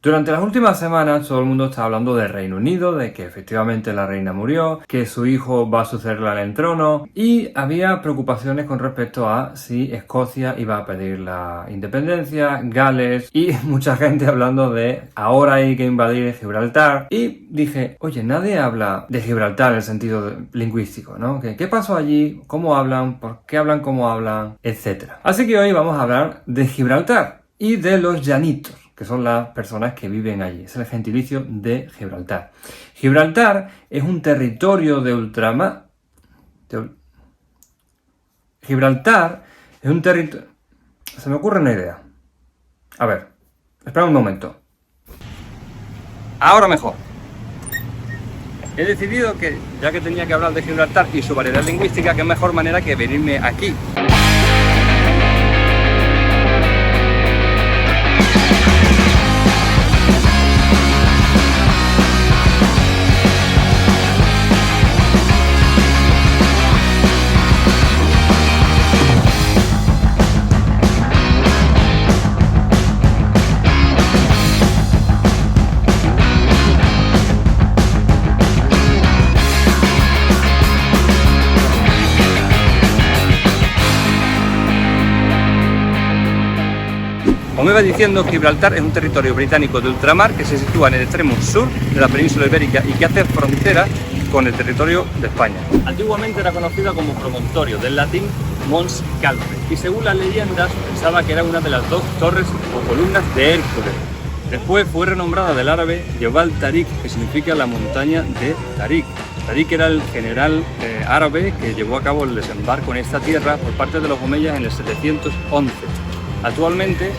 Durante las últimas semanas todo el mundo está hablando del Reino Unido, de que efectivamente la reina murió, que su hijo va a sucederle en el trono y había preocupaciones con respecto a si Escocia iba a pedir la independencia, Gales y mucha gente hablando de ahora hay que invadir Gibraltar. Y dije, oye, nadie habla de Gibraltar en el sentido lingüístico, ¿no? ¿Qué pasó allí? ¿Cómo hablan? ¿Por qué hablan como hablan? Etcétera. Así que hoy vamos a hablar de Gibraltar y de los llanitos, que son las personas que viven allí. Es el gentilicio de Gibraltar. Gibraltar es un territorio de ultramar. Gibraltar es un territorio... Se me ocurre una idea. A ver, espera un momento. Ahora mejor. He decidido que, ya que tenía que hablar de Gibraltar y su variedad lingüística, qué mejor manera que venirme aquí. Como iba diciendo, Gibraltar es un territorio británico de ultramar que se sitúa en el extremo sur de la península ibérica y que hace frontera con el territorio de España. Antiguamente era conocida como promontorio, del latín Mons Calpe, y según las leyendas pensaba que era una de las dos torres o columnas de Hércules. Después fue renombrada del árabe Jebal Tarik, que significa la montaña de Tarik. Tarik era el general árabe que llevó a cabo el desembarco en esta tierra por parte de los omeyas en el 711. Actualmente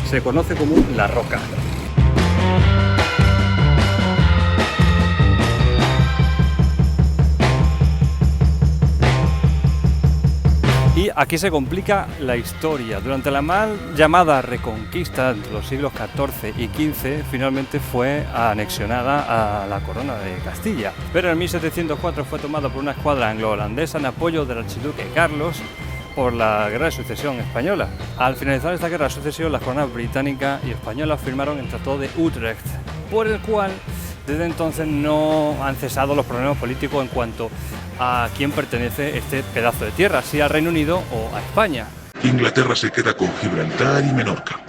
se conoce como La Roca. Y aquí se complica la historia. Durante la mal llamada Reconquista entre los siglos XIV y XV, finalmente fue anexionada a la corona de Castilla. Pero en 1704 fue tomada por una escuadra anglo-holandesa en apoyo del archiduque Carlos por la Guerra de Sucesión Española. Al finalizar esta Guerra de Sucesión, las coronas británica y española firmaron el Tratado de Utrecht, por el cual desde entonces no han cesado los problemas políticos en cuanto a quién pertenece este pedazo de tierra, si al Reino Unido o a España. Inglaterra se queda con Gibraltar y Menorca,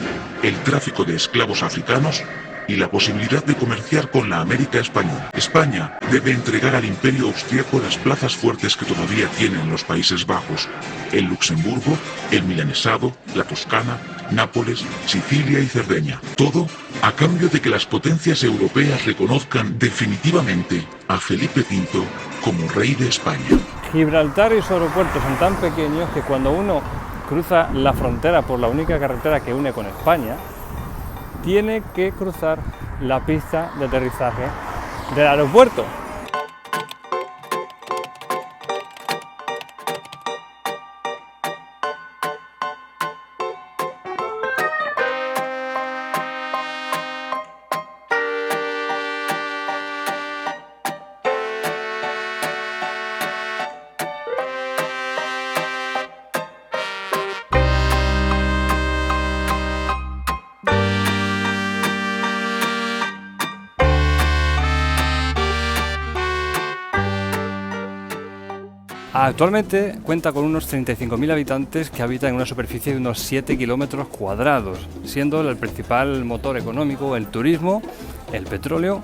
el tráfico de esclavos africanos y la posibilidad de comerciar con la América española. España debe entregar al Imperio Austriaco las plazas fuertes que todavía tienen los Países Bajos, el Luxemburgo, el Milanesado, la Toscana, Nápoles, Sicilia y Cerdeña. Todo a cambio de que las potencias europeas reconozcan definitivamente a Felipe V como rey de España. Gibraltar y su aeropuerto son tan pequeños que cuando uno cruza la frontera por la única carretera que une con España, tiene que cruzar la pista de aterrizaje del aeropuerto. Actualmente cuenta con unos 35.000 habitantes que habitan en una superficie de unos 7 kilómetros cuadrados, siendo el principal motor económico el turismo, el petróleo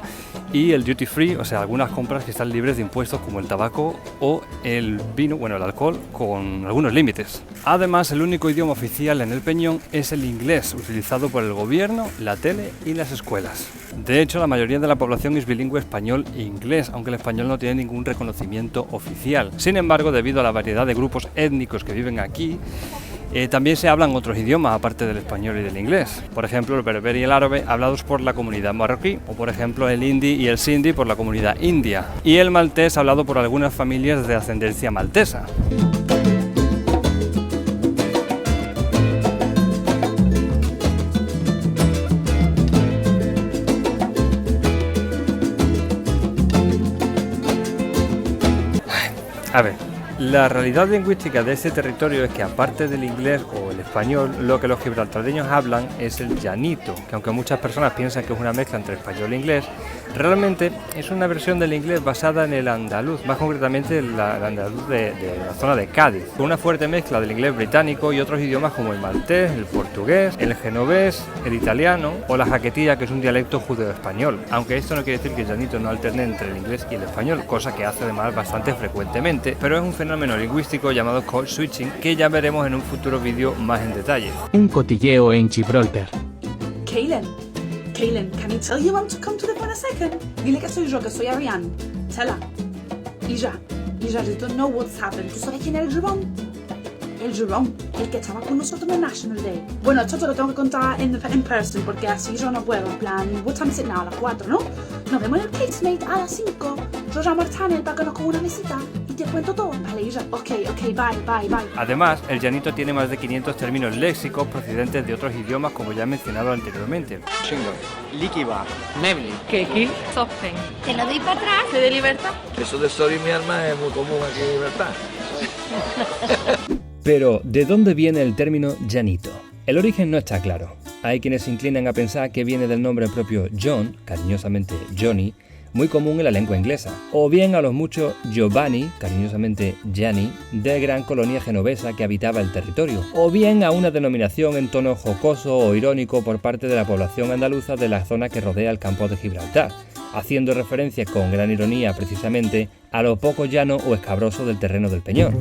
y el duty free, o sea, algunas compras que están libres de impuestos como el tabaco o el vino, bueno, el alcohol, con algunos límites. Además, el único idioma oficial en el Peñón es el inglés, utilizado por el gobierno, la tele y las escuelas. De hecho, la mayoría de la población es bilingüe español e inglés, aunque el español no tiene ningún reconocimiento oficial. Sin embargo, debido a la variedad de grupos étnicos que viven aquí, también se hablan otros idiomas aparte del español y del inglés. Por ejemplo, el berber y el árabe hablados por la comunidad marroquí, o por ejemplo el hindi y el sindhi por la comunidad india, y el maltés hablado por algunas familias de ascendencia maltesa. A ver, la realidad lingüística de este territorio es que aparte del inglés o el español, lo que los gibraltareños hablan es el llanito, que aunque muchas personas piensan que es una mezcla entre español e inglés, realmente es una versión del inglés basada en el andaluz, más concretamente el andaluz de la zona de Cádiz, con una fuerte mezcla del inglés británico y otros idiomas como el maltés, el portugués, el genovés, el italiano o la jaquetilla, que es un dialecto judeo-español, aunque esto no quiere decir que el llanito no alterne entre el inglés y el español, cosa que hace además bastante frecuentemente, pero es un fenómeno lingüístico llamado code switching que ya veremos en un futuro vídeo más en detalle. Un cotilleo en Gibraltar. Kaylin, can you tell your mum to come to the phone a second? Dile que soy yo, que soy Ariane. Tell her. Y ya, I don't know what's happened. ¿Tú sabes quién es el Jerome? El Jerome, el que estaba con nosotros en el National Day. Bueno, esto te lo tengo que contar en person, porque así yo no puedo. En plan, what time is it now? A las 4, ¿no? Nos vemos en el Casemate a las 5. Yo llamo al Channel para que nos coja una visita y te cuento todo. Vale, ya. Ok, bye. Además, el llanito tiene más de 500 términos léxicos procedentes de otros idiomas, como ya he mencionado anteriormente. Chingo, líquiba, nebli, Keki, Softeng. Te lo doy para atrás. ¿De libertad? eso de sol y mi alma es muy común aquí en Libertad. Pero, ¿de dónde viene el término llanito? El origen no está claro. Hay quienes se inclinan a pensar que viene del nombre propio John, cariñosamente Johnny, muy común en la lengua inglesa, o bien a los muchos Giovanni, cariñosamente Gianni, de gran colonia genovesa que habitaba el territorio, o bien a una denominación en tono jocoso o irónico por parte de la población andaluza de la zona que rodea el campo de Gibraltar, haciendo referencia con gran ironía precisamente a lo poco llano o escabroso del terreno del Peñor.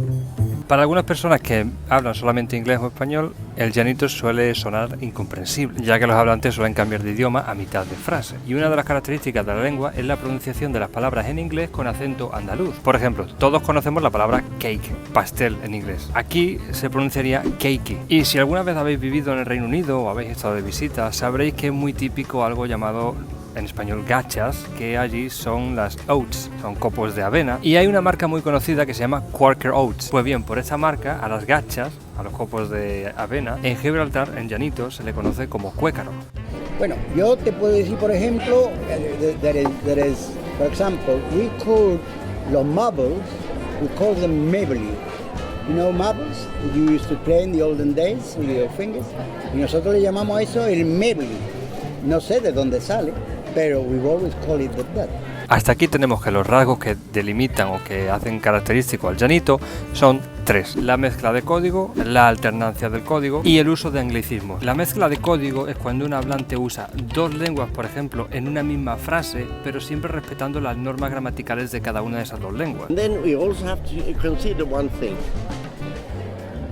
Para algunas personas que hablan solamente inglés o español, el llanito suele sonar incomprensible, ya que los hablantes suelen cambiar de idioma a mitad de frase. Y una de las características de la lengua es la pronunciación de las palabras en inglés con acento andaluz. Por ejemplo, todos conocemos la palabra cake, pastel en inglés. Aquí se pronunciaría cakey. Y si alguna vez habéis vivido en el Reino Unido o habéis estado de visita, sabréis que es muy típico algo llamado en español gachas, que allí son las oats, son copos de avena, y hay una marca muy conocida que se llama Quaker Oats. Pues bien, por esta marca, a las gachas, a los copos de avena, en Gibraltar, en llanito, se le conoce como cuécaro. Bueno, yo te puedo decir, por ejemplo, for example, we call los marbles, we call them Mabley. You know marbles? You used to play in the olden days with your fingers. Y nosotros le llamamos a eso el Mabley. No sé de dónde sale, pero we've always called it that. Hasta aquí tenemos que los rasgos que delimitan o que hacen característico al llanito son tres: la mezcla de código, la alternancia del código y el uso de anglicismos. La mezcla de código es cuando un hablante usa dos lenguas, por ejemplo, en una misma frase, pero siempre respetando las normas gramaticales de cada una de esas dos lenguas. And then we also have to consider one thing.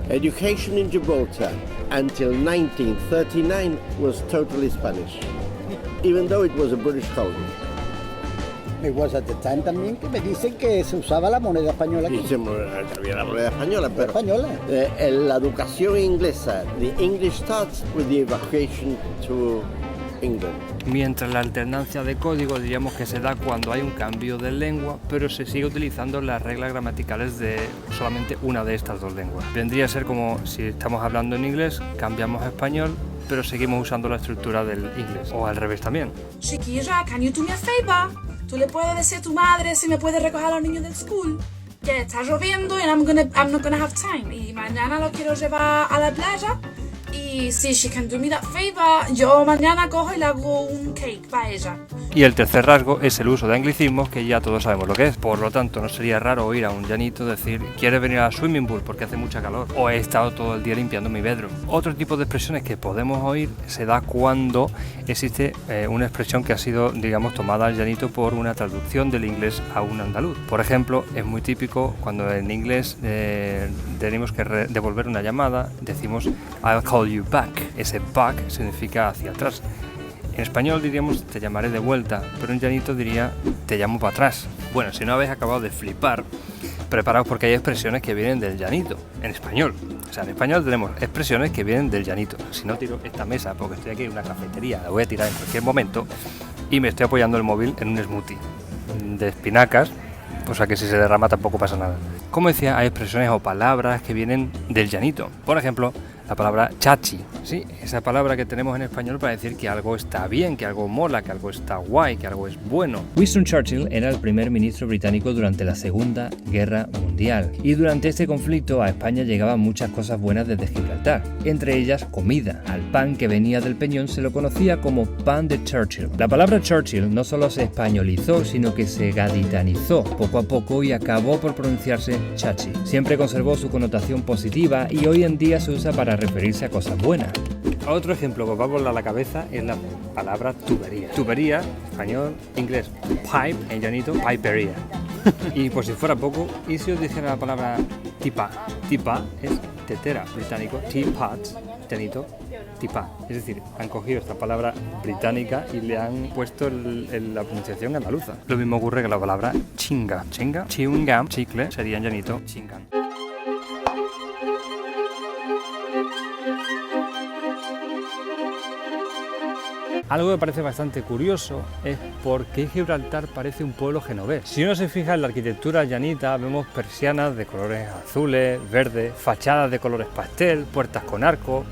Education in Gibraltar until 1939 was totally Spanish, even though it was a British colony. It was at the time también que me dicen que se usaba la moneda española aquí. Y había la moneda española, pero española. La educación inglesa, the English starts with the evacuation to England. Mientras la alternancia de código diríamos que se da cuando hay un cambio de lengua, pero se sigue utilizando las reglas gramaticales de solamente una de estas dos lenguas. Vendría a ser como si estamos hablando en inglés, cambiamos a español, pero seguimos usando la estructura del inglés, o al revés también. Chiquilla, can you do me a favor? Tú le puedes decir a tu madre si me puede recoger a los niños del school. Que está lloviendo y I'm not gonna have time. Y mañana lo quiero llevar a la playa. Y si she can do me that favor, yo mañana cojo y le hago un cake para ella. Y el tercer rasgo es el uso de anglicismos, que ya todos sabemos lo que es. Por lo tanto, no sería raro oír a un llanito decir: ¿quieres venir al swimming pool porque hace mucha calor? O he estado todo el día limpiando mi bedroom. Otro tipo de expresiones que podemos oír se da cuando existe una expresión que ha sido, digamos, tomada al llanito por una traducción del inglés a un andaluz. Por ejemplo, es muy típico cuando en inglés tenemos que devolver una llamada, decimos I'll call you back. Ese back significa hacia atrás. En español diríamos te llamaré de vuelta, pero en llanito diría te llamo para atrás. Bueno, si no habéis acabado de flipar, preparaos porque hay expresiones que vienen del llanito, en español. O sea, en español tenemos expresiones que vienen del llanito. Si no tiro esta mesa porque estoy aquí en una cafetería, la voy a tirar en cualquier momento y me estoy apoyando el móvil en un smoothie de espinacas, o sea que si se derrama tampoco pasa nada. Como decía, hay expresiones o palabras que vienen del llanito. Por ejemplo, la palabra chachi, sí, esa palabra que tenemos en español para decir que algo está bien, que algo mola, que algo está guay, que algo es bueno. Winston Churchill era el primer ministro británico durante la Segunda Guerra Mundial y durante este conflicto a España llegaban muchas cosas buenas desde Gibraltar, entre ellas comida. Al pan que venía del Peñón se lo conocía como pan de Churchill. La palabra Churchill no solo se españolizó, sino que se gaditanizó poco a poco y acabó por pronunciarse chachi. Siempre conservó su connotación positiva y hoy en día se usa para referirse a cosas buenas. Otro ejemplo que os va a volar a la cabeza es la palabra tubería. Tubería, español, inglés, pipe, en llanito, pipería. Y por si fuera poco, ¿y si os dijera la palabra tipa? Tipa es tetera, británico, teapot, llanito, tipa. Es decir, han cogido esta palabra británica y le han puesto la pronunciación andaluza. Lo mismo ocurre con la palabra chinga. Chinga, chewing gum, chicle, sería en llanito, chingan. Algo que parece bastante curioso es por qué Gibraltar parece un pueblo genovés. Si uno se fija en la arquitectura llanita, vemos persianas de colores azules, verdes, fachadas de colores pastel, puertas con arco.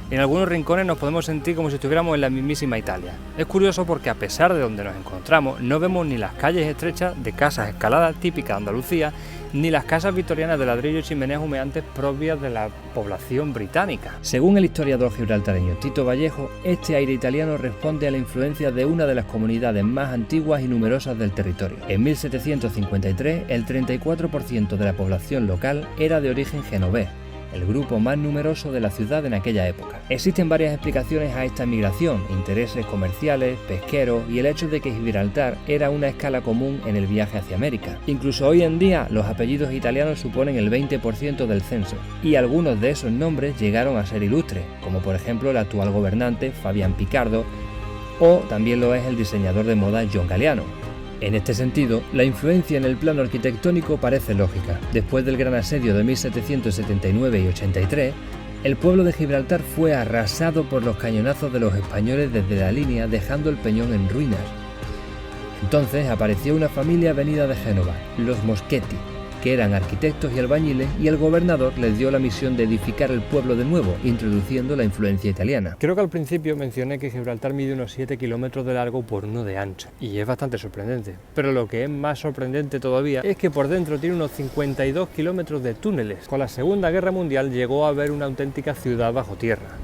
En algunos rincones nos podemos sentir como si estuviéramos en la mismísima Italia. Es curioso porque a pesar de donde nos encontramos, no vemos ni las calles estrechas de casas escaladas típicas de Andalucía, ni las casas victorianas de ladrillo y chimeneas humeantes propias de la población británica. Según el historiador gibraltareño Tito Vallejo, este aire italiano responde a la influencia de una de las comunidades más antiguas y numerosas del territorio. En 1753, el 34% de la población local era de origen genovés, el grupo más numeroso de la ciudad en aquella época. Existen varias explicaciones a esta migración: intereses comerciales, pesqueros y el hecho de que Gibraltar era una escala común en el viaje hacia América. Incluso hoy en día los apellidos italianos suponen el 20% del censo y algunos de esos nombres llegaron a ser ilustres, como por ejemplo el actual gobernante Fabián Picardo o también lo es el diseñador de moda John Galliano. En este sentido, la influencia en el plano arquitectónico parece lógica. Después del gran asedio de 1779 y 83, el pueblo de Gibraltar fue arrasado por los cañonazos de los españoles desde la línea, dejando el peñón en ruinas. Entonces apareció una familia venida de Génova, los Moschetti, que eran arquitectos y albañiles, y el gobernador les dio la misión de edificar el pueblo de nuevo, introduciendo la influencia italiana. Creo que al principio mencioné que Gibraltar mide unos 7 kilómetros de largo por 1 de ancho, y es bastante sorprendente. Pero lo que es más sorprendente todavía es que por dentro tiene unos 52 kilómetros de túneles. Con la Segunda Guerra Mundial llegó a haber una auténtica ciudad bajo tierra,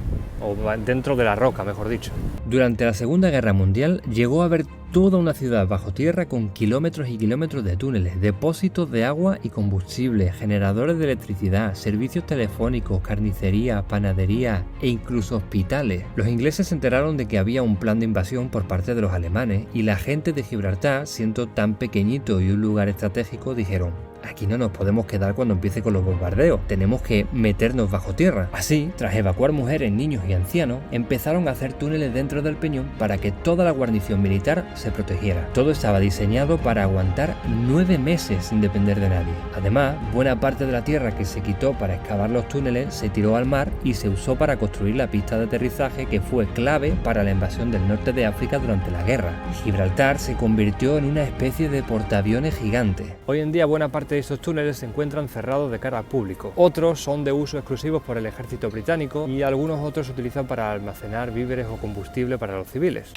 o dentro de la roca, mejor dicho. Durante la Segunda Guerra Mundial llegó a haber toda una ciudad bajo tierra con kilómetros y kilómetros de túneles, depósitos de agua y combustible, generadores de electricidad, servicios telefónicos, carnicería, panadería e incluso hospitales. Los ingleses se enteraron de que había un plan de invasión por parte de los alemanes y la gente de Gibraltar, siendo tan pequeñito y un lugar estratégico, dijeron: aquí no nos podemos quedar cuando empiece con los bombardeos, tenemos que meternos bajo tierra. Así, tras evacuar mujeres, niños y ancianos, empezaron a hacer túneles dentro del peñón para que toda la guarnición militar se protegiera. Todo estaba diseñado para aguantar 9 meses sin depender de nadie. Además, buena parte de la tierra que se quitó para excavar los túneles se tiró al mar y se usó para construir la pista de aterrizaje que fue clave para la invasión del norte de África durante la guerra. Gibraltar se convirtió en una especie de portaaviones gigante. Hoy en día buena parte de estos túneles se encuentran cerrados de cara al público. Otros son de uso exclusivo por el ejército británico y algunos otros se utilizan para almacenar víveres o combustible para los civiles.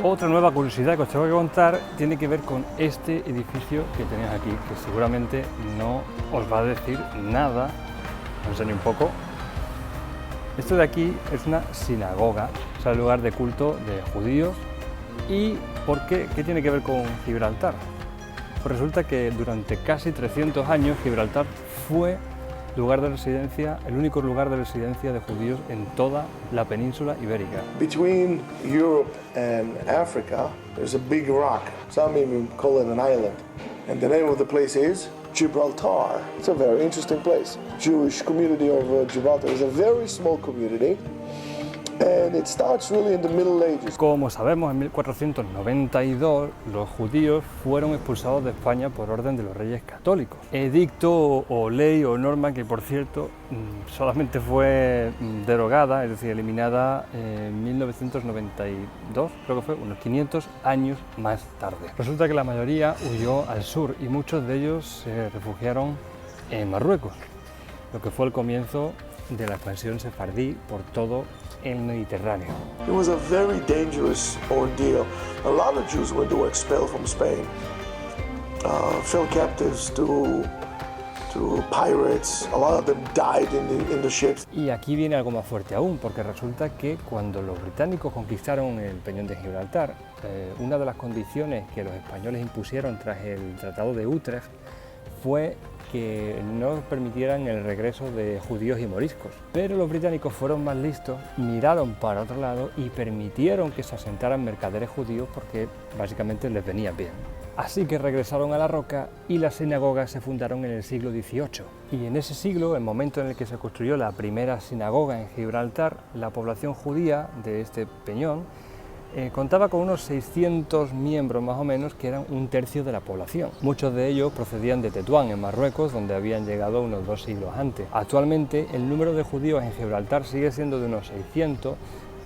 Otra nueva curiosidad que os tengo que contar tiene que ver con este edificio que tenéis aquí, que seguramente no os va a decir nada. Os enseño un poco. Esto de aquí es una sinagoga, o sea, el lugar de culto de judíos. ¿Y por qué? ¿Qué tiene que ver con Gibraltar? Pues resulta que durante casi 300 años Gibraltar fue lugar de residencia, el único lugar de residencia de judíos en toda la península ibérica. Between Europe and Africa, there's a big rock. Some even call it an island. And the name of the place is Gibraltar. It's a very interesting place. Jewish community of Gibraltar is a very small community. And it starts really in the Middle Ages. Como sabemos, en 1492 los judíos fueron expulsados de España por orden de los reyes católicos. Edicto o ley o norma que, por cierto, solamente fue derogada, es decir, eliminada en 1992, creo que fue, unos 500 años más tarde. Resulta que la mayoría huyó al sur y muchos de ellos se refugiaron en Marruecos, lo que fue el comienzo de la expansión sefardí por todo el Mediterráneo. It was a very dangerous ordeal. A lot of Jews were expelled from Spain, fell captives to pirates. A lot of them died in the ships. Y aquí viene algo más fuerte aún, porque resulta que cuando los británicos conquistaron el Peñón de Gibraltar, una de las condiciones que los españoles impusieron tras el Tratado de Utrecht fue que no permitieran el regreso de judíos y moriscos. Pero los británicos fueron más listos, miraron para otro lado y permitieron que se asentaran mercaderes judíos porque básicamente les venía bien. Así que regresaron a la roca y las sinagogas se fundaron en el siglo XVIII. Y en ese siglo, el momento en el que se construyó la primera sinagoga en Gibraltar, la población judía de este peñón contaba con unos 600 miembros más o menos, que eran un tercio de la población. Muchos de ellos procedían de Tetuán, en Marruecos, donde habían llegado unos 2 siglos antes. Actualmente el número de judíos en Gibraltar sigue siendo de unos 600,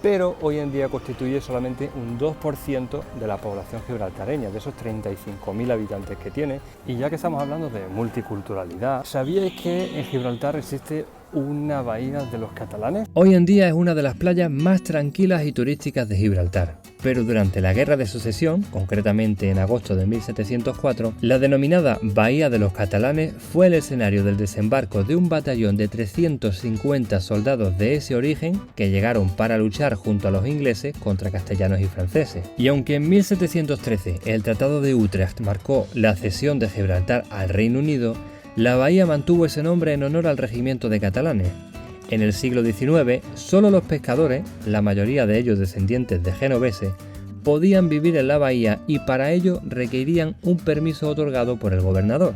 pero hoy en día constituye solamente un 2% de la población gibraltareña, de esos 35.000 habitantes que tiene. Y ya que estamos hablando de multiculturalidad, ¿sabíais que en Gibraltar existe una bahía de los catalanes? Hoy en día es una de las playas más tranquilas y turísticas de Gibraltar, pero durante la Guerra de Sucesión, concretamente en agosto de 1704, la denominada Bahía de los Catalanes fue el escenario del desembarco de un batallón de 350 soldados de ese origen que llegaron para luchar junto a los ingleses contra castellanos y franceses. Y aunque en 1713 el Tratado de Utrecht marcó la cesión de Gibraltar al Reino Unido, la bahía mantuvo ese nombre en honor al regimiento de catalanes. En el siglo XIX, solo los pescadores, la mayoría de ellos descendientes de genoveses, podían vivir en la bahía y para ello requerían un permiso otorgado por el gobernador.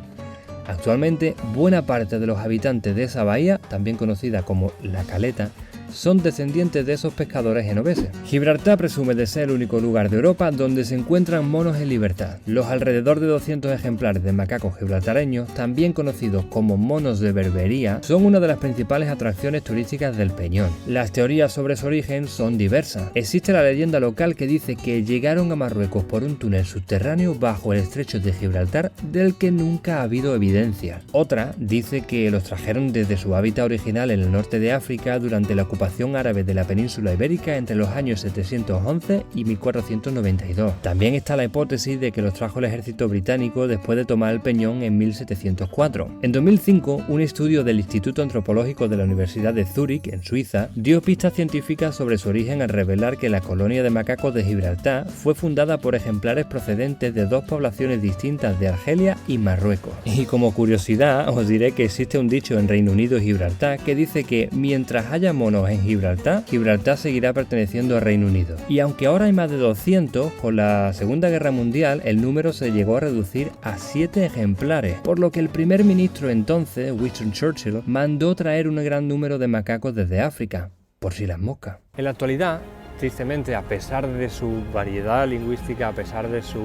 Actualmente, buena parte de los habitantes de esa bahía, también conocida como La Caleta, son descendientes de esos pescadores genoveses. Gibraltar presume de ser el único lugar de Europa donde se encuentran monos en libertad. Los alrededor de 200 ejemplares de macacos gibraltareños, también conocidos como monos de Berbería, son una de las principales atracciones turísticas del Peñón. Las teorías sobre su origen son diversas. Existe la leyenda local que dice que llegaron a Marruecos por un túnel subterráneo bajo el estrecho de Gibraltar del que nunca ha habido evidencia. Otra dice que los trajeron desde su hábitat original en el norte de África durante la ocupación árabe de la península ibérica entre los años 711 y 1492. También está la hipótesis de que los trajo el ejército británico después de tomar el Peñón en 1704. En 2005, un estudio del Instituto Antropológico de la Universidad de Zúrich, en Suiza, dio pistas científicas sobre su origen al revelar que la colonia de macacos de Gibraltar fue fundada por ejemplares procedentes de 2 poblaciones distintas de Argelia y Marruecos. Y como curiosidad, os diré que existe un dicho en Reino Unido y Gibraltar que dice que mientras haya monos en Gibraltar, Gibraltar seguirá perteneciendo al Reino Unido. Y aunque ahora hay más de 200, con la Segunda Guerra Mundial el número se llegó a reducir a 7 ejemplares, por lo que el primer ministro entonces, Winston Churchill, mandó traer un gran número de macacos desde África, por si las moscas. En la actualidad, tristemente, a pesar de su variedad lingüística, a pesar de su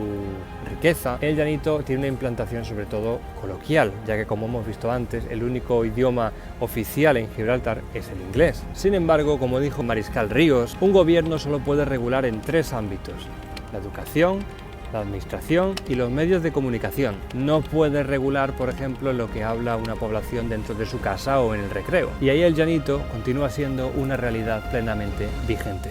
riqueza, el llanito tiene una implantación sobre todo coloquial, ya que, como hemos visto antes, el único idioma oficial en Gibraltar es el inglés. Sin embargo, como dijo Mariscal Ríos, un gobierno solo puede regular en 3 ámbitos: la educación, la administración y los medios de comunicación. No puede regular, por ejemplo, lo que habla una población dentro de su casa o en el recreo. Y ahí el llanito continúa siendo una realidad plenamente vigente.